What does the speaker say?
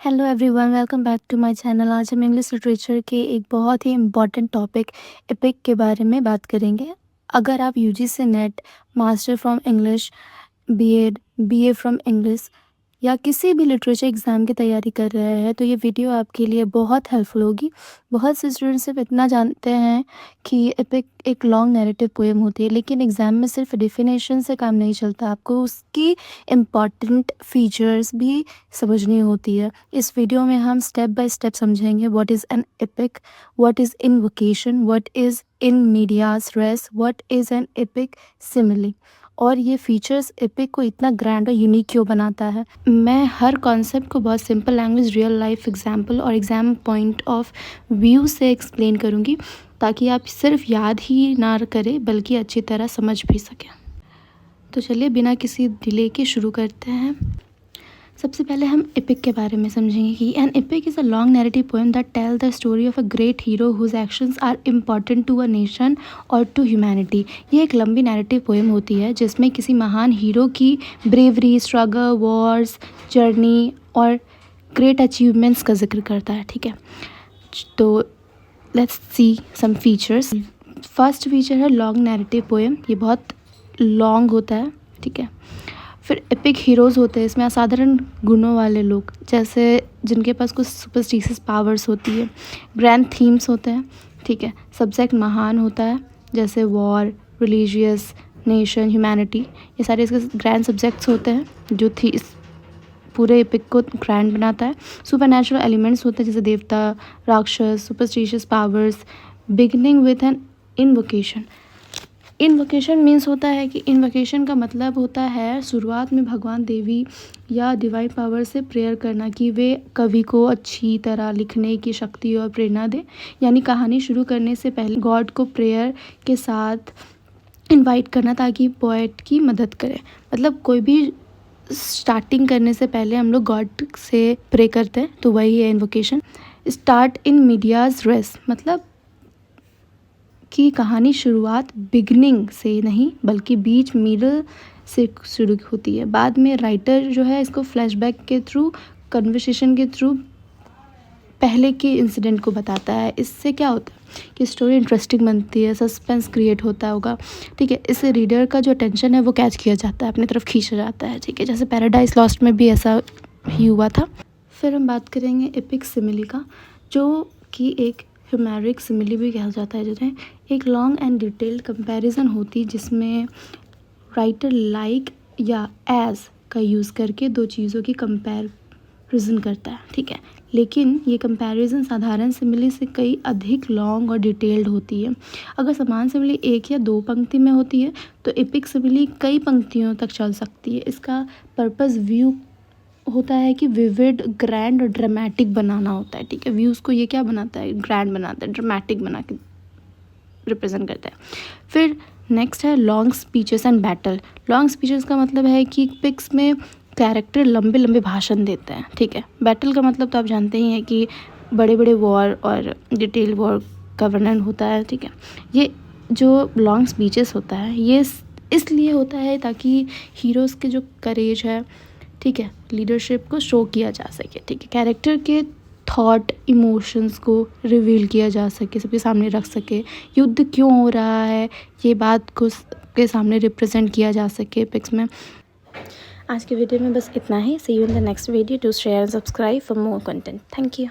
Hello everyone, welcome back to my channel. आज हम English literature के एक बहुत ही इम्पॉर्टेंट टॉपिक एपिक के बारे में बात करेंगे। अगर आप UGC NET, master from English, BEd, BA from English या किसी भी लिटरेचर एग्ज़ाम की तैयारी कर रहे हैं तो ये वीडियो आपके लिए बहुत हेल्पफुल होगी। बहुत से स्टूडेंट्स सिर्फ इतना जानते हैं कि एपिक एक लॉन्ग नैरेटिव पोएम होती है, लेकिन एग्ज़ाम में सिर्फ डेफिनेशन से काम नहीं चलता, आपको उसकी इम्पॉर्टेंट फीचर्स भी समझनी होती है। इस वीडियो में हम स्टेप बाय स्टेप समझेंगे what is an epic, what is invocation, what is in medias res, what is an epic simile, और ये फीचर्स एपिक को इतना ग्रैंड और यूनिक क्यों बनाता है। मैं हर कॉन्सेप्ट को बहुत simple language, real life example और एग्ज़ाम पॉइंट ऑफ व्यू से एक्सप्लेन करूँगी, ताकि आप सिर्फ याद ही ना करें बल्कि अच्छी तरह समझ भी सकें। तो चलिए बिना किसी डिले के शुरू करते हैं। सबसे पहले हम एपिक के बारे में समझेंगे कि an epic is a long narrative poem that tell the story of a great hero whose actions are important to a nation और टू ह्यूमैनिटी। ये एक लंबी नैरेटिव पोएम होती है जिसमें किसी महान हीरो की ब्रेवरी, स्ट्रगल, वॉर्स, जर्नी और ग्रेट अचीवमेंट्स का जिक्र करता है। ठीक है, तो let's see some features. First feature है लॉन्ग नैरेटिव पोएम। ये बहुत लॉन्ग होता है। ठीक है, फिर एपिक हीरोज़ होते हैं इसमें असाधारण गुणों वाले लोग, जैसे जिनके पास कुछ सुपरस्टिशियस पावर्स होती है। ग्रैंड थीम्स होते हैं। ठीक है, सब्जेक्ट महान होता है, जैसे वॉर, रिलीजियस, नेशन, ह्यूमैनिटी, ये सारे इसके ग्रैंड सब्जेक्ट्स होते हैं जो थी इस पूरे एपिक को ग्रैंड बनाता है। सुपरनैचुरल एलिमेंट्स होते हैं जैसे देवता, राक्षस, superstitious powers. Beginning with an invocation. Invocation means होता है कि इन्वोकेशन का मतलब होता है शुरुआत में भगवान, देवी या डिवाइन पावर से प्रेयर करना कि वे कवि को अच्छी तरह लिखने की शक्ति और प्रेरणा दे। यानी कहानी शुरू करने से पहले गॉड को प्रेयर के साथ इनवाइट करना ताकि पोएट की मदद करे। मतलब कोई भी स्टार्टिंग करने से पहले हम लोग गॉड से प्रे करते हैं, तो वही है invocation. Start in medias res, मतलब कि कहानी शुरुआत बिगनिंग से नहीं बल्कि बीच, मिडल से शुरू होती है। बाद में राइटर जो है इसको फ्लैशबैक के थ्रू, कन्वर्सेशन के थ्रू पहले के इंसिडेंट को बताता है। इससे क्या होता है कि स्टोरी इंटरेस्टिंग बनती है, सस्पेंस क्रिएट होता होगा। ठीक है, इससे रीडर का जो अटेंशन है वो कैच किया जाता है, अपनी तरफ खींचा जाता है। ठीक है, जैसे पैराडाइज लॉस्ट में भी ऐसा ही हुआ था। फिर हम बात करेंगे एपिक सिमिली का, जो कि एक ह्यूमेरिक सिमिली भी कहा जाता है, जिन्हें एक लॉन्ग एंड डिटेल्ड कंपैरिजन होती जिसमें राइटर लाइक या एज का यूज़ करके दो चीज़ों की कंपैरिजन करता है। ठीक है, लेकिन ये कंपैरिजन साधारण सिमिली से कई अधिक लॉन्ग और डिटेल्ड होती है। अगर समान सिमिली एक या दो पंक्ति में होती है तो एपिक सिमिली कई पंक्तियों तक चल सकती है। इसका पर्पस व्यू होता है कि विविड, ग्रैंड और ड्रामेटिक बनाना होता है। ठीक है, व्यूज़ को ये क्या बनाता है, ग्रैंड बनाता है, ड्रामेटिक बना के रिप्रेजेंट करता है। फिर नेक्स्ट है long speeches and battle. Long speeches का मतलब है कि पिक्स में कैरेक्टर लंबे लंबे भाषण देते हैं। ठीक है, बैटल का मतलब तो आप जानते ही हैं कि बड़े बड़े वॉर और डिटेल वॉर का वर्णन होता है। ठीक है, ये जो लॉन्ग स्पीचेस होता है ये इसलिए होता है ताकि हीरोज़ के जो करेज है, ठीक है, लीडरशिप को शो किया जा सके। ठीक है, कैरेक्टर के थॉट, इमोशंस को रिवील किया जा सके, सबके सामने रख सके। युद्ध क्यों हो रहा है ये बात को के सामने रिप्रेजेंट किया जा सके पिक्स में। आज के वीडियो में बस इतना ही। See you in the next video. To share and subscribe for more content. Thank you.